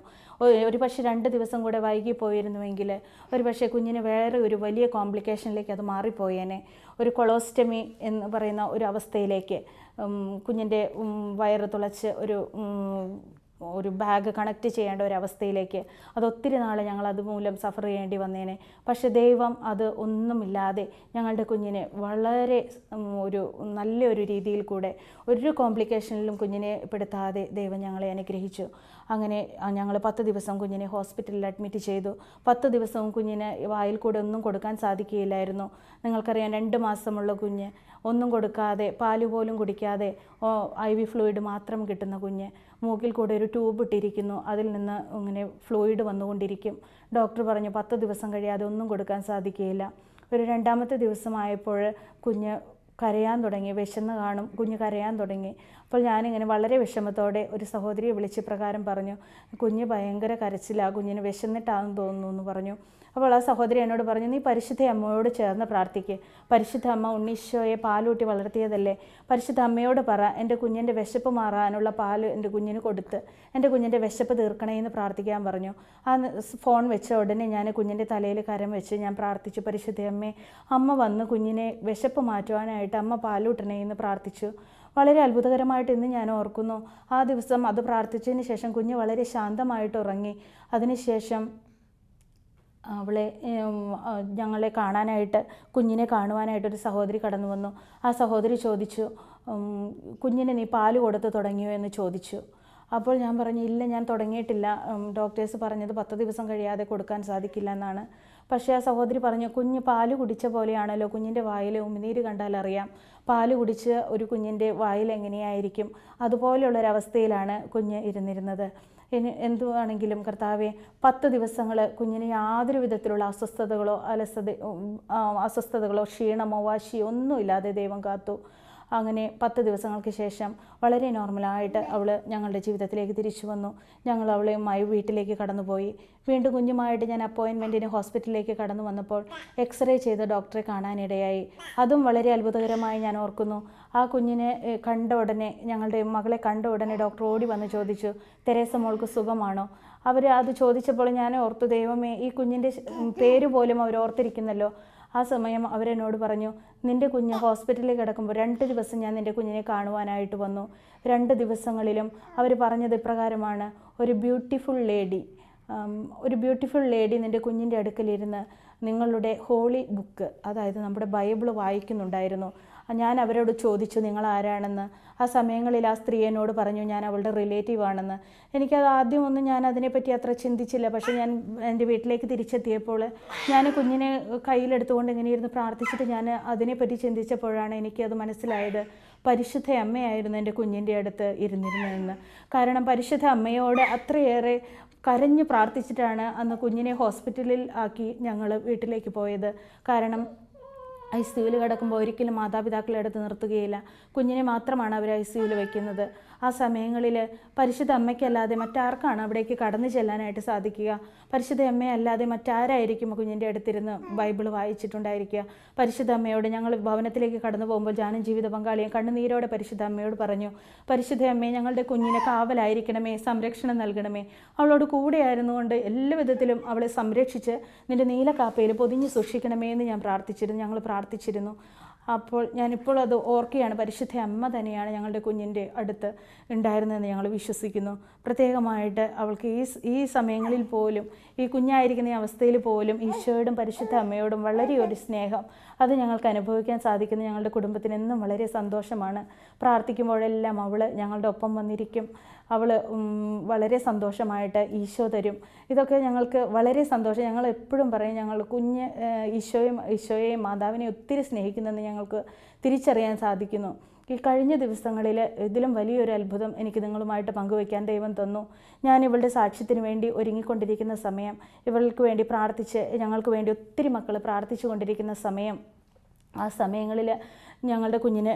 ഒരു പക്ഷേ 2 ദിവസം കൂടെ വൈകി പോയിരുന്നുവെങ്കിൽ ഒരു പക്ഷേ കുഞ്ഞിന് വേറെ ഒരു വലിയ കോംപ്ലിക്കേഷനിലേക്ക് അത് മാറിപ്പോയേനെ. ഒരു കൊളോസ്റ്റമി എന്ന് പറയുന്ന ഒരു അവസ്ഥയിലേക്ക്, കുഞ്ഞിൻ്റെ വയറ് തുളച്ച് ഒരു ബാഗ് കണക്ട് ചെയ്യേണ്ട ഒരു അവസ്ഥയിലേക്ക്, അതൊത്തിരി നാൾ ഞങ്ങൾ അതുമൂലം സഫർ ചെയ്യേണ്ടി വന്നേനെ. പക്ഷേ ദൈവം അത് ഒന്നുമില്ലാതെ ഞങ്ങളുടെ കുഞ്ഞിനെ വളരെ നല്ലൊരു രീതിയിൽ കൂടെ ഒരു കോംപ്ലിക്കേഷനിലും കുഞ്ഞിനെ പെടുത്താതെ ദൈവം ഞങ്ങളെ അനുഗ്രഹിച്ചു. അങ്ങനെ ഞങ്ങൾ 10 ദിവസം കുഞ്ഞിനെ ഹോസ്പിറ്റലിൽ അഡ്മിറ്റ് ചെയ്തു. 10 ദിവസവും കുഞ്ഞിന് വായിൽ കൂടെ ഒന്നും കൊടുക്കാൻ സാധിക്കുകയില്ലായിരുന്നു. നിങ്ങൾക്കറിയാം, 2 മാസമുള്ള കുഞ്ഞ്, ഒന്നും കൊടുക്കാതെ, പാല് പോലും കുടിക്കാതെ, IV ഫ്ലൂയിഡ് മാത്രം കിട്ടുന്ന കുഞ്ഞ്, മൂക്കിൽ കൂടെ ഒരു ട്യൂബ് ഇട്ടിരിക്കുന്നു, അതിൽ നിന്ന് ഇങ്ങനെ ഫ്ലൂയിഡ് വന്നുകൊണ്ടിരിക്കും. ഡോക്ടർ പറഞ്ഞു 10 ദിവസം കഴിയാതെ ഒന്നും കൊടുക്കാൻ സാധിക്കുകയില്ല. ഒരു 2ാമത്തെ ദിവസമായപ്പോൾ കുഞ്ഞ് കരയാൻ തുടങ്ങി. വിശന്ന് കാണും, കുഞ്ഞ് കരയാൻ തുടങ്ങി. അപ്പോൾ ഞാനിങ്ങനെ വളരെ വിഷമത്തോടെ ഒരു സഹോദരിയെ വിളിച്ച് പ്രകാരം പറഞ്ഞു, കുഞ്ഞ് ഭയങ്കര കരച്ചിലാണ്, കുഞ്ഞിന് വിശന്നിട്ടാണെന്ന് തോന്നുന്നു എന്ന് പറഞ്ഞു. അപ്പോൾ ആ സഹോദരി എന്നോട് പറഞ്ഞു, നീ പരിശുദ്ധ അമ്മയോട് ചേർന്ന് പ്രാർത്ഥിക്കുക. പരിശുദ്ധ അമ്മ ഉണ്ണീശോയെ പാലൂട്ടി വളർത്തിയതല്ലേ, പരിശുദ്ധ അമ്മയോട് പറ, എൻ്റെ കുഞ്ഞിൻ്റെ വിശപ്പ് മാറാനുള്ള പാല് എൻ്റെ കുഞ്ഞിന് കൊടുത്ത് എൻ്റെ കുഞ്ഞിൻ്റെ വിശപ്പ് തീർക്കണേ എന്ന് പ്രാർത്ഥിക്കാൻ പറഞ്ഞു. ആ ഫോൺ വെച്ച ഉടനെ ഞാൻ കുഞ്ഞിൻ്റെ തലയിൽ കരം വെച്ച് ഞാൻ പ്രാർത്ഥിച്ചു, പരിശുദ്ധ അമ്മേ, അമ്മ വന്ന് കുഞ്ഞിനെ വിശപ്പ് മാറ്റുവാനായിട്ട് അമ്മ പാലൂട്ടണേ എന്ന് പ്രാർത്ഥിച്ചു. വളരെ അത്ഭുതകരമായിട്ട് ഇന്ന് ഞാൻ ഓർക്കുന്നു. ആ ദിവസം അത് പ്രാർത്ഥിച്ചതിന് ശേഷം കുഞ്ഞ് വളരെ ശാന്തമായിട്ട് ഉറങ്ങി. അതിനുശേഷം ഞങ്ങളെ കാണാനായിട്ട്, കുഞ്ഞിനെ കാണുവാനായിട്ടൊരു സഹോദരി കടന്നു വന്നു. ആ സഹോദരി ചോദിച്ചു, കുഞ്ഞിന് നീ പാല് കൊടുത്ത് തുടങ്ങിയോ എന്ന് ചോദിച്ചു. അപ്പോൾ ഞാൻ പറഞ്ഞു, ഇല്ല, ഞാൻ തുടങ്ങിയിട്ടില്ല, ഡോക്ടേഴ്സ് പറഞ്ഞത് 10 ദിവസം കഴിയാതെ കൊടുക്കാൻ സാധിക്കില്ല എന്നാണ്. പക്ഷേ ആ സഹോദരി പറഞ്ഞു, കുഞ്ഞ് പാല് കുടിച്ച പോലെയാണല്ലോ, കുഞ്ഞിൻ്റെ വായിൽ ഉമിനീര് കണ്ടാൽ അറിയാം, പാല് കുടിച്ച് ഒരു കുഞ്ഞിൻ്റെ വായിൽ എങ്ങനെയായിരിക്കും, അതുപോലെയുള്ളൊരവസ്ഥയിലാണ് കുഞ്ഞ് ഇരുന്നിരുന്നത്. എന്തുവാണെങ്കിലും കർത്താവെ, 10 ദിവസങ്ങൾ കുഞ്ഞിന് യാതൊരു വിധത്തിലുള്ള അസ്വസ്ഥതകളോ ക്ഷീണമോ വാശിയോ ഒന്നുമില്ലാതെ ദൈവം കാത്തു. അങ്ങനെ 10 ദിവസങ്ങൾക്ക് ശേഷം വളരെ നോർമലായിട്ട് അവൾ ഞങ്ങളുടെ ജീവിതത്തിലേക്ക് തിരിച്ചു വന്നു. ഞങ്ങൾ അവളുമായി വീട്ടിലേക്ക് കടന്നുപോയി. വീണ്ടും കുഞ്ഞുമായിട്ട് ഞാൻ അപ്പോയിൻമെൻറ്റിന് ഹോസ്പിറ്റലിലേക്ക് കടന്നു വന്നപ്പോൾ എക്സ്റേ ചെയ്ത് ഡോക്ടറെ കാണാനിടയായി. അതും വളരെ അത്ഭുതകരമായി ഞാൻ ഓർക്കുന്നു. ആ കുഞ്ഞിനെ കണ്ട ഉടനെ, ഞങ്ങളുടെ മകളെ കണ്ട ഉടനെ ഡോക്ടർ ഓടി വന്ന് ചോദിച്ചു, തെരേസ മോൾക്ക് സുഖമാണോ? അവർ അത് ചോദിച്ചപ്പോൾ ഞാൻ ഓർത്തു, ദൈവമേ, ഈ കുഞ്ഞിൻ്റെ പേര് പോലും അവർ ഓർത്തിരിക്കുന്നല്ലോ. ആ സമയം അവരെന്നോട് പറഞ്ഞു, നിൻ്റെ കുഞ്ഞ് ഹോസ്പിറ്റലിൽ കിടക്കുമ്പോൾ 2 ദിവസം ഞാൻ നിൻ്റെ കുഞ്ഞിനെ കാണുവാനായിട്ട് വന്നു. 2 ദിവസങ്ങളിലും അവർ പറഞ്ഞത് ഇപ്രകാരമാണ്, ഒരു ബ്യൂട്ടിഫുൾ ലേഡി നിൻ്റെ കുഞ്ഞിൻ്റെ അടുക്കലിരുന്ന് നിങ്ങളുടെ ഹോളി ബുക്ക്, അതായത് നമ്മുടെ ബൈബിൾ വായിക്കുന്നുണ്ടായിരുന്നു. ഞാൻ അവരോട് ചോദിച്ചു നിങ്ങൾ ആരാണെന്ന്. ആ സമയങ്ങളിൽ ആ സ്ത്രീ എന്നോട് പറഞ്ഞു ഞാൻ അവളുടെ റിലേറ്റീവ് ആണെന്ന്. എനിക്കത് ആദ്യമൊന്നും ഞാൻ അതിനെപ്പറ്റി അത്ര ചിന്തിച്ചില്ല. പക്ഷേ ഞാൻ എൻ്റെ വീട്ടിലേക്ക് തിരിച്ചെത്തിയപ്പോൾ ഞാൻ കുഞ്ഞിനെ കയ്യിലെടുത്തുകൊണ്ട് ഇങ്ങനെ ഇരുന്ന് പ്രാർത്ഥിച്ചിട്ട് ഞാൻ അതിനെപ്പറ്റി ചിന്തിച്ചപ്പോഴാണ് എനിക്കത് മനസ്സിലായത്, പരിശുദ്ധ അമ്മയായിരുന്നു എൻ്റെ കുഞ്ഞിൻ്റെ അടുത്ത് ഇരുന്നിരുന്നതെന്ന്. കാരണം പരിശുദ്ധ അമ്മയോട് അത്രയേറെ കരഞ്ഞു പ്രാർത്ഥിച്ചിട്ടാണ് അന്ന് കുഞ്ഞിനെ ഹോസ്പിറ്റലിൽ ആക്കി ഞങ്ങൾ വീട്ടിലേക്ക് പോയത്. കാരണം ICUവിൽ കിടക്കുമ്പോൾ ഒരിക്കലും മാതാപിതാക്കളെ അടുത്ത് നിർത്തുകയില്ല. കുഞ്ഞിനെ മാത്രമാണ് അവർ ICUവിൽ വയ്ക്കുന്നത്. ആ സമയങ്ങളിൽ പരിശുദ്ധ അമ്മയ്ക്കല്ലാതെ മറ്റാർക്കാണ് അവിടേക്ക് കടന്നു ചെല്ലാനായിട്ട് സാധിക്കുക? പരിശുദ്ധ അമ്മയല്ലാതെ മറ്റാരായിരിക്കും കുഞ്ഞിൻ്റെ അടുത്തിരുന്ന് ബൈബിൾ വായിച്ചിട്ടുണ്ടായിരിക്കുക? പരിശുദ്ധ അമ്മയോട് ഞങ്ങൾ ഭവനത്തിലേക്ക് കടന്നു പോകുമ്പോൾ ഞാനും ജീവിത പങ്കാളിയും കണ്ണുനീരോടെ പരിശുദ്ധ അമ്മയോട് പറഞ്ഞു, പരിശുദ്ധ അമ്മയെ ഞങ്ങളുടെ കുഞ്ഞിനെ കാവലായിരിക്കണമേ, സംരക്ഷണം നൽകണമേ. അവളോട് കൂടെയായിരുന്നു കൊണ്ട് എല്ലാ വിധത്തിലും അവളെ സംരക്ഷിച്ച് നിൻ്റെ നീലക്കാപ്പയിൽ പൊതിഞ്ഞ് സൂക്ഷിക്കണമേ എന്ന് ഞാൻ ഞങ്ങൾ പ്രാർത്ഥിച്ചിരുന്നു. അപ്പോൾ ഞാനിപ്പോൾ അത് ഓർക്കുകയാണ്, പരിശുദ്ധ അമ്മ തന്നെയാണ് ഞങ്ങളുടെ കുഞ്ഞിൻ്റെ അടുത്ത് ഉണ്ടായിരുന്നതെന്ന് ഞങ്ങൾ വിശ്വസിക്കുന്നു. പ്രത്യേകമായിട്ട് അവൾക്ക് ഈ സമയങ്ങളിൽ പോലും, ഈ കുഞ്ഞായിരിക്കുന്ന ഈ അവസ്ഥയിൽ പോലും ഈശോയോടും പരിശുദ്ധ അമ്മയോടും വളരെയൊരു സ്നേഹം അത് ഞങ്ങൾക്ക് അനുഭവിക്കാൻ സാധിക്കുന്ന ഞങ്ങളുടെ കുടുംബത്തിന് എന്നും വളരെ സന്തോഷമാണ്. പ്രാർത്ഥിക്കുമ്പോഴെല്ലാം അവൾ ഞങ്ങളുടെ ഒപ്പം വന്നിരിക്കും. അവൾ വളരെ സന്തോഷമായിട്ട് ഈശോ തരും. ഇതൊക്കെ ഞങ്ങൾക്ക് വളരെ സന്തോഷം. ഞങ്ങൾ എപ്പോഴും പറയും, ഞങ്ങൾ കുഞ്ഞ് ഈശോയെയും മാതാവിനെ ഒത്തിരി സ്നേഹിക്കുന്നെന്ന് ഞങ്ങൾക്ക് തിരിച്ചറിയാൻ സാധിക്കുന്നു. ഈ കഴിഞ്ഞ ദിവസങ്ങളിൽ ഇതിലും വലിയൊരു അത്ഭുതം എനിക്ക് നിങ്ങളുമായിട്ട് പങ്കുവയ്ക്കാൻ ദൈവം തന്നു. ഞാൻ ഇവളുടെ സാക്ഷ്യത്തിന് വേണ്ടി ഒരുങ്ങിക്കൊണ്ടിരിക്കുന്ന സമയം, ഇവൾക്ക് വേണ്ടി പ്രാർത്ഥിച്ച് ഞങ്ങൾക്ക് വേണ്ടി ഒത്തിരി മക്കൾ പ്രാർത്ഥിച്ചു കൊണ്ടിരിക്കുന്ന സമയം, ആ സമയങ്ങളിൽ ഞങ്ങളുടെ കുഞ്ഞിന്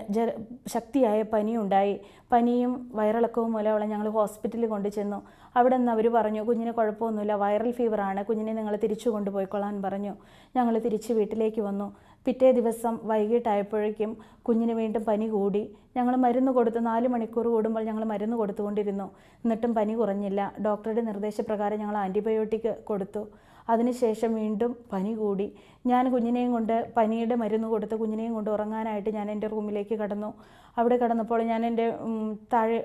ശക്തിയായ പനിയുണ്ടായി. പനിയും വയറിളക്കവും മൂലം അവളെ ഞങ്ങൾ ഹോസ്പിറ്റലിൽ കൊണ്ടു ചെന്നു. അവിടെ നിന്ന് അവർ പറഞ്ഞു, കുഞ്ഞിന് കുഴപ്പമൊന്നുമില്ല, വൈറൽ ഫീവറാണ്, കുഞ്ഞിനെ നിങ്ങൾ തിരിച്ചു കൊണ്ടുപോയിക്കൊള്ളാൻ പറഞ്ഞു. ഞങ്ങൾ തിരിച്ച് വീട്ടിലേക്ക് വന്നു. പിറ്റേ ദിവസം വൈകിട്ടായപ്പോഴേക്കും കുഞ്ഞിന് വീണ്ടും പനി കൂടി. ഞങ്ങൾ മരുന്ന് കൊടുത്ത് 4 മണിക്കൂർ കൂടുമ്പോൾ ഞങ്ങൾ മരുന്ന് കൊടുത്തുകൊണ്ടിരുന്നു. എന്നിട്ടും പനി കുറഞ്ഞില്ല. ഡോക്ടറുടെ നിർദ്ദേശപ്രകാരം ഞങ്ങൾ ആൻറ്റിബയോട്ടിക് കൊടുത്തു. അതിനുശേഷം വീണ്ടും പനി കൂടി. ഞാൻ കുഞ്ഞിനെയും കൊണ്ട് പനിയുടെ മരുന്ന് കൊടുത്ത് കുഞ്ഞിനെയും കൊണ്ട് ഉറങ്ങാനായിട്ട് ഞാൻ എൻ്റെ റൂമിലേക്ക് കടന്നു. അവിടെ കടന്നപ്പോൾ ഞാൻ എൻ്റെ താഴെ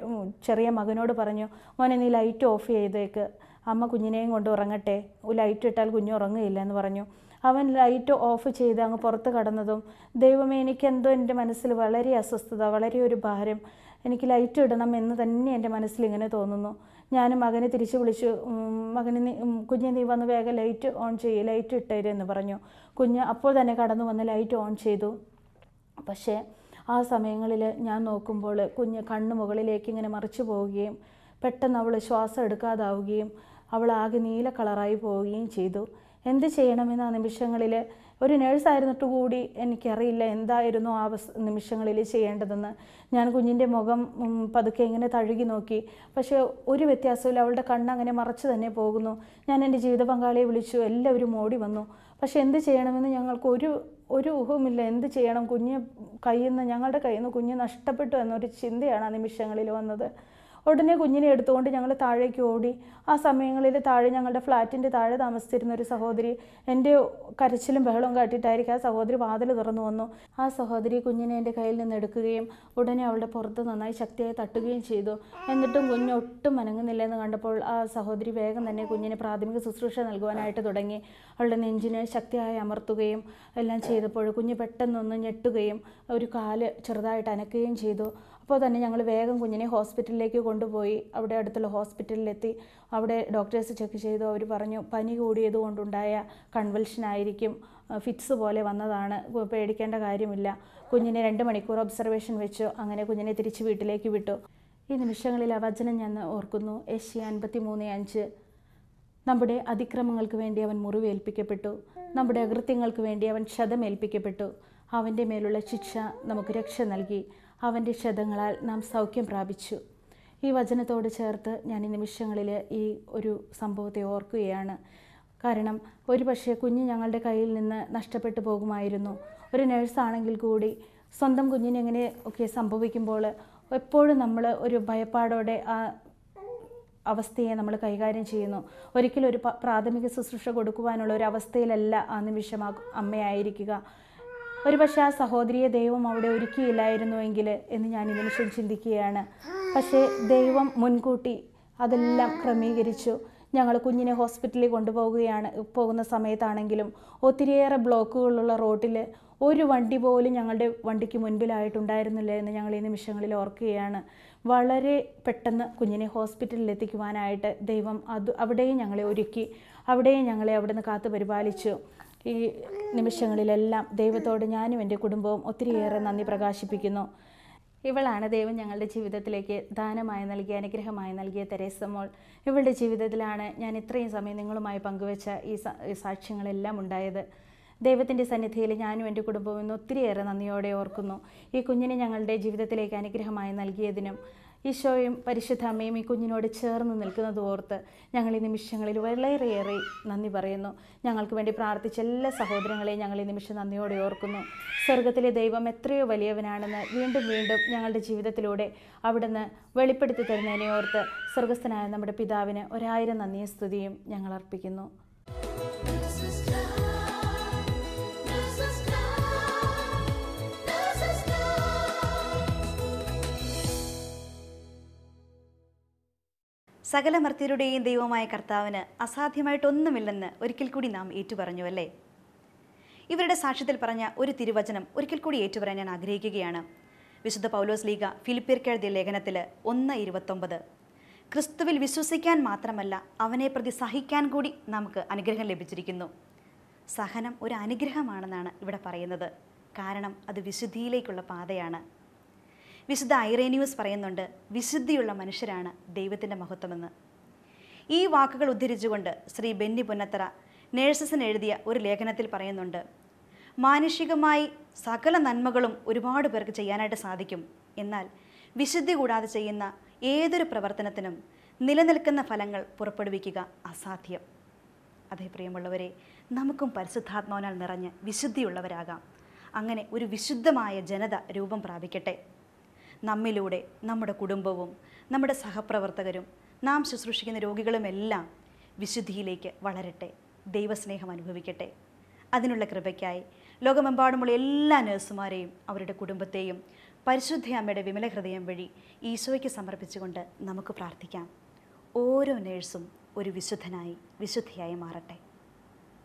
ചെറിയ മകനോട് പറഞ്ഞു, മോനെ നീ ലൈറ്റ് ഓഫ് ചെയ്തേക്ക്, അമ്മ കുഞ്ഞിനെയും കൊണ്ട് ഉറങ്ങട്ടെ, ലൈറ്റ് ഇട്ടാൽ കുഞ്ഞ് ഉറങ്ങുകയില്ല എന്ന് പറഞ്ഞു. അവൻ ലൈറ്റ് ഓഫ് ചെയ്ത് അങ്ങ് പുറത്ത് കടന്നതും, ദൈവമേ എനിക്കെന്തോ എൻ്റെ മനസ്സിൽ വളരെ അസ്വസ്ഥത, വളരെ ഒരു ഭാരം, എനിക്ക് ലൈറ്റ് ഇടണം എന്ന് തന്നെ എൻ്റെ മനസ്സിൽ ഇങ്ങനെ തോന്നുന്നു. ഞാൻ മകനെ തിരിച്ചു വിളിച്ചു, കുഞ്ഞെ നീ വന്ന് വേഗം ലൈറ്റ് ഓൺ ചെയ്യ്, ലൈറ്റ് ഇട്ടേരെന്ന് പറഞ്ഞു. കുഞ്ഞ് അപ്പോൾ തന്നെ കടന്നു വന്ന് ലൈറ്റ് ഓൺ ചെയ്തു. പക്ഷേ ആ സമയങ്ങളിൽ ഞാൻ നോക്കുമ്പോൾ കുഞ്ഞ് കണ്ണ് മുകളിലേക്ക് ഇങ്ങനെ മറിച്ചു പോവുകയും പെട്ടെന്ന് അവൾ ശ്വാസം എടുക്കാതാവുകയും അവൾ ആകെ നീല കളറായി പോവുകയും ചെയ്തു. എന്ത് ചെയ്യണമെന്ന് ആ നിമിഷങ്ങളിൽ, ഒരു നേഴ്സായിരുന്നിട്ട് കൂടി എനിക്കറിയില്ല എന്തായിരുന്നു ആ നിമിഷങ്ങളിൽ ചെയ്യേണ്ടതെന്ന്. ഞാൻ കുഞ്ഞിൻ്റെ മുഖം പതുക്കെ ഇങ്ങനെ തഴുകി നോക്കി. പക്ഷേ ഒരു വ്യത്യാസമില്ല, അവളുടെ കണ്ണ് അങ്ങനെ മറച്ചു തന്നെ പോകുന്നു. ഞാൻ എൻ്റെ ജീവിത പങ്കാളിയെ വിളിച്ചു, എല്ലാവരും ഓടി വന്നു. പക്ഷേ എന്ത് ചെയ്യണമെന്ന് ഞങ്ങൾക്ക് ഒരു ഊഹവുമില്ല. എന്ത് ചെയ്യണം? ഞങ്ങളുടെ കയ്യിൽ നിന്ന് കുഞ്ഞ് നഷ്ടപ്പെട്ടു എന്നൊരു ചിന്തയാണ് ആ നിമിഷങ്ങളിൽ വന്നത്. ഉടനെ കുഞ്ഞിനെ എടുത്തുകൊണ്ട് ഞങ്ങൾ താഴേക്ക് ഓടി. ആ സമയങ്ങളിൽ താഴെ ഞങ്ങളുടെ ഫ്ലാറ്റിൻ്റെ താഴെ താമസിച്ചിരുന്ന ഒരു സഹോദരി എൻ്റെ കരച്ചിലും ബഹളവും കാട്ടിയിട്ടായിരിക്കും ആ സഹോദരി വാതിൽ തുറന്നു വന്നു. ആ സഹോദരി കുഞ്ഞിനെ എൻ്റെ കയ്യിൽ നിന്ന് എടുക്കുകയും ഉടനെ അവളുടെ പുറത്ത് നന്നായി ശക്തിയായി തട്ടുകയും ചെയ്തു. എന്നിട്ടും കുഞ്ഞ് ഒട്ടും അനങ്ങുന്നില്ല എന്ന് കണ്ടപ്പോൾ ആ സഹോദരി വേഗം തന്നെ കുഞ്ഞിന് പ്രാഥമിക ശുശ്രൂഷ നൽകുവാനായിട്ട് തുടങ്ങി. അവളുടെ നെഞ്ചിനെ ശക്തിയായി അമർത്തുകയും എല്ലാം ചെയ്തപ്പോൾ കുഞ്ഞ് പെട്ടെന്നൊന്ന് ഞെട്ടുകയും ഒരു കാല് ചെറുതായിട്ട് അനക്കുകയും ചെയ്തു. അപ്പോൾ തന്നെ ഞങ്ങൾ വേഗം കുഞ്ഞിനെ ഹോസ്പിറ്റലിലേക്ക് കൊണ്ടുപോയി. അവിടെ അടുത്തുള്ള ഹോസ്പിറ്റലിലെത്തി. അവിടെ ഡോക്ടേഴ്സ് ചെക്ക് ചെയ്തു. അവർ പറഞ്ഞു പനി കൂടിയത് കൊണ്ടുണ്ടായ കൺവൽഷനായിരിക്കും, ഫിറ്റ്സ് പോലെ വന്നതാണ്, പേടിക്കേണ്ട കാര്യമില്ല. കുഞ്ഞിനെ 2 മണിക്കൂർ ഒബ്സർവേഷൻ വെച്ചു. അങ്ങനെ കുഞ്ഞിനെ തിരിച്ച് വീട്ടിലേക്ക് വിട്ടു. ഈ നിമിഷങ്ങളിൽ ആ വചനം ഞാൻ ഓർക്കുന്നു, യെശയ്യാ 53:5. നമ്മുടെ അതിക്രമങ്ങൾക്ക് വേണ്ടി അവൻ മുറിവേൽപ്പിക്കപ്പെട്ടു, നമ്മുടെ അകൃത്യങ്ങൾക്ക് വേണ്ടി അവൻ ക്ഷതമേൽപ്പിക്കപ്പെട്ടു, അവൻ്റെ മേലുള്ള ശിക്ഷ നമുക്ക് രക്ഷ നൽകി, അവൻ്റെ ക്ഷതങ്ങളാൽ നാം സൗഖ്യം പ്രാപിച്ചു. ഈ വചനത്തോട് ചേർത്ത് ഞാൻ ഈ നിമിഷങ്ങളിൽ ഈ ഒരു സംഭവത്തെ ഓർക്കുകയാണ്. കാരണം ഒരു പക്ഷേ കുഞ്ഞ് ഞങ്ങളുടെ കയ്യിൽ നിന്ന് നഷ്ടപ്പെട്ടു പോകുമായിരുന്നു. ഒരു നേഴ്സാണെങ്കിൽ കൂടി സ്വന്തം കുഞ്ഞിന് എങ്ങനെ ഒക്കെ സംഭവിക്കുമ്പോൾ എപ്പോഴും നമ്മൾ ഒരു ഭയപ്പാടോടെ അവസ്ഥയെ നമ്മൾ കൈകാര്യം ചെയ്യുന്നു. ഒരിക്കലും ഒരു പ്രാഥമിക ശുശ്രൂഷ കൊടുക്കുവാനുള്ള ഒരു അവസ്ഥയിലല്ല ആ നിമിഷം അമ്മയായിരിക്കുക. ഒരുപക്ഷെ ആ സഹോദരിയെ ദൈവം അവിടെ ഒരുക്കിയില്ലായിരുന്നുവെങ്കിൽ എന്ന് ഞാൻ ഈ നിമിഷം ചിന്തിക്കുകയാണ്. പക്ഷേ ദൈവം മുൻകൂട്ടി അതെല്ലാം ക്രമീകരിച്ചു. ഞങ്ങൾ കുഞ്ഞിനെ ഹോസ്പിറ്റലിൽ പോകുന്ന സമയത്താണെങ്കിലും ഒത്തിരിയേറെ ബ്ലോക്കുകളുള്ള റോട്ടിൽ ഒരു വണ്ടി പോലും ഞങ്ങളുടെ വണ്ടിക്ക് മുൻപിലായിട്ടുണ്ടായിരുന്നില്ല എന്ന് ഞങ്ങൾ ഈ നിമിഷങ്ങളിൽ ഓർക്കുകയാണ്. വളരെ പെട്ടെന്ന് കുഞ്ഞിനെ ഹോസ്പിറ്റലിൽ എത്തിക്കുവാനായിട്ട് ദൈവം അവിടെയും ഞങ്ങളെ ഒരുക്കി, അവിടെയും ഞങ്ങളെ അവിടുന്ന് കാത്തു പരിപാലിച്ചു. ഈ നിമിഷങ്ങളിലെല്ലാം ദൈവത്തോട് ഞാനും എൻ്റെ കുടുംബവും ഒത്തിരിയേറെ നന്ദി പ്രകാശിപ്പിക്കുന്നു. ഇവളാണ് ദൈവം ഞങ്ങളുടെ ജീവിതത്തിലേക്ക് ദാനമായി നൽകിയ, അനുഗ്രഹമായി നൽകിയ തെരേസ മോൾ. ഇവളുടെ ജീവിതത്തിലാണ് ഞാൻ ഇത്രയും സമയം നിങ്ങളുമായി പങ്കുവെച്ച ഈ സാക്ഷ്യങ്ങളെല്ലാം ഉണ്ടായത്. ദൈവത്തിൻ്റെ സന്നിധിയിൽ ഞാനും എൻ്റെ കുടുംബവും ഇന്ന് ഒത്തിരിയേറെ നന്ദിയോടെ ഓർക്കുന്നു. ഈ കുഞ്ഞിനെ ഞങ്ങളുടെ ജീവിതത്തിലേക്ക് അനുഗ്രഹമായി നൽകിയതിനും ഈശോയും പരിശുദ്ധ അമ്മയും ഈ കുഞ്ഞിനോട് ചേർന്ന് നിൽക്കുന്നത് ഓർത്ത് ഞങ്ങൾ ഈ നിമിഷങ്ങളിൽ വളരെയേറെ നന്ദി പറയുന്നു. ഞങ്ങൾക്ക് വേണ്ടി പ്രാർത്ഥിച്ച എല്ലാ സഹോദരങ്ങളെയും ഞങ്ങൾ ഈ നിമിഷം നന്ദിയോടെ ഓർക്കുന്നു. സ്വർഗത്തിലെ ദൈവം എത്രയോ വലിയവനാണെന്ന് വീണ്ടും വീണ്ടും ഞങ്ങളുടെ ജീവിതത്തിലൂടെ അവിടുന്ന് വെളിപ്പെടുത്തി തരുന്നതിനെ ഓർത്ത് സ്വർഗസ്ഥനായ നമ്മുടെ പിതാവിന് 1000 നന്ദിയും സ്തുതിയും ഞങ്ങൾ അർപ്പിക്കുന്നു. സകല മർത്യരുടെയും ദൈവമായ കർത്താവിന് അസാധ്യമായിട്ടൊന്നുമില്ലെന്ന് ഒരിക്കൽ കൂടി നാം ഏറ്റുപറഞ്ഞു അല്ലേ? ഇവരുടെ സാക്ഷ്യത്തിൽ പറഞ്ഞ ഒരു തിരുവചനം ഒരിക്കൽ കൂടി ഏറ്റുപറയാൻ ഞാൻ ആഗ്രഹിക്കുകയാണ്. വിശുദ്ധ പൗലോസ് ലീഗ ഫിലിപ്പിയർക്ക് എഴുതിയ ലേഖനത്തിൽ 1:29, ക്രിസ്തുവിൽ വിശ്വസിക്കാൻ മാത്രമല്ല അവനെ പ്രതി സഹിക്കാൻ കൂടി നമുക്ക് അനുഗ്രഹം ലഭിച്ചിരിക്കുന്നു. സഹനം ഒരു അനുഗ്രഹമാണെന്നാണ് ഇവിടെ പറയുന്നത്. കാരണം അത് വിശുദ്ധിയിലേക്കുള്ള പാതയാണ്. വിശുദ്ധ ഐറേനിയൂസ് പറയുന്നുണ്ട്, വിശുദ്ധിയുള്ള മനുഷ്യരാണ് ദൈവത്തിൻ്റെ മഹത്വമെന്ന്. ഈ വാക്കുകൾ ഉദ്ധരിച്ചുകൊണ്ട് ശ്രീ ബെന്നി പുന്നത്തറ നേഴ്സസിന് എഴുതിയ ഒരു ലേഖനത്തിൽ പറയുന്നുണ്ട്, മാനുഷികമായി സകല നന്മകളും ഒരുപാട് പേർക്ക് ചെയ്യാനായിട്ട് സാധിക്കും. എന്നാൽ വിശുദ്ധി കൂടാതെ ചെയ്യുന്ന ഏതൊരു പ്രവർത്തനത്തിനും നിലനിൽക്കുന്ന ഫലങ്ങൾ പുറപ്പെടുവിക്കുക അസാധ്യം. അതേ പ്രിയമുള്ളവരെ, നമുക്കും പരിശുദ്ധാത്മാവിനാൽ നിറഞ്ഞ് വിശുദ്ധിയുള്ളവരാകാം. അങ്ങനെ ഒരു വിശുദ്ധമായ ജനത രൂപം പ്രാപിക്കട്ടെ. നമ്മിലൂടെ നമ്മുടെ കുടുംബവും നമ്മുടെ സഹപ്രവർത്തകരും നാം ശുശ്രൂഷിക്കുന്ന രോഗികളുമെല്ലാം വിശുദ്ധിയിലേക്ക് വളരട്ടെ, ദൈവസ്നേഹം അനുഭവിക്കട്ടെ. അതിനുള്ള കൃപയ്ക്കായി ലോകമെമ്പാടുമുള്ള എല്ലാ നഴ്സുമാരെയും അവരുടെ കുടുംബത്തെയും പരിശുദ്ധ അമ്മയുടെ വിമല ഹൃദയം വഴി ഈശോയ്ക്ക് സമർപ്പിച്ചുകൊണ്ട് നമുക്ക് പ്രാർത്ഥിക്കാം. ഓരോ നേഴ്സും ഒരു വിശുദ്ധിയായി മാറട്ടെ.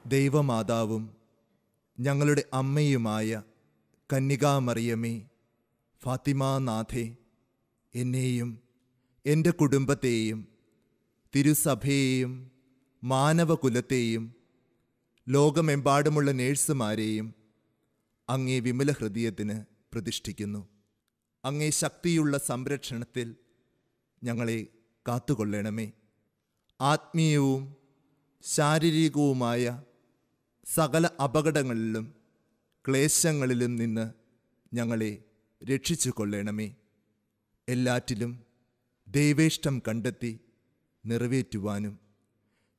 ദൈവമാതാവും ഞങ്ങളുടെ അമ്മയുമായ കന്യകാമറിയമേ, ഫാത്തിമാനാഥേ, എന്നെയും എൻ്റെ കുടുംബത്തെയും തിരുസഭയെയും മാനവകുലത്തെയും ലോകമെമ്പാടുമുള്ള നേഴ്സുമാരെയും അങ്ങേ വിമല ഹൃദയത്തിന് പ്രതിഷ്ഠിക്കുന്നു. അങ്ങേ ശക്തിയുള്ള സംരക്ഷണത്തിൽ ഞങ്ങളെ കാത്തുകൊള്ളണമേ. ആത്മീയവും ശാരീരികവുമായ സകല അപകടങ്ങളിലും ക്ലേശങ്ങളിലും നിന്ന് ഞങ്ങളെ രക്ഷിച്ചു കൊള്ളണമേ. എല്ലാറ്റിലും ദൈവേഷ്ടം കണ്ടെത്തി നിറവേറ്റുവാനും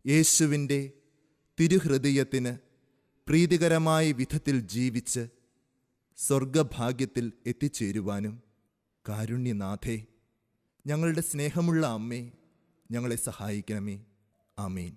യേശുവിൻ്റെ തിരുഹൃദയത്തിന് പ്രീതികരമായ വിധത്തിൽ ജീവിച്ച് സ്വർഗഭാഗ്യത്തിൽ എത്തിച്ചേരുവാനും കാരുണ്യനാഥേ, ഞങ്ങളുടെ സ്നേഹമുള്ള അമ്മേ, ഞങ്ങളെ സഹായിക്കണമേ. ആമേൻ.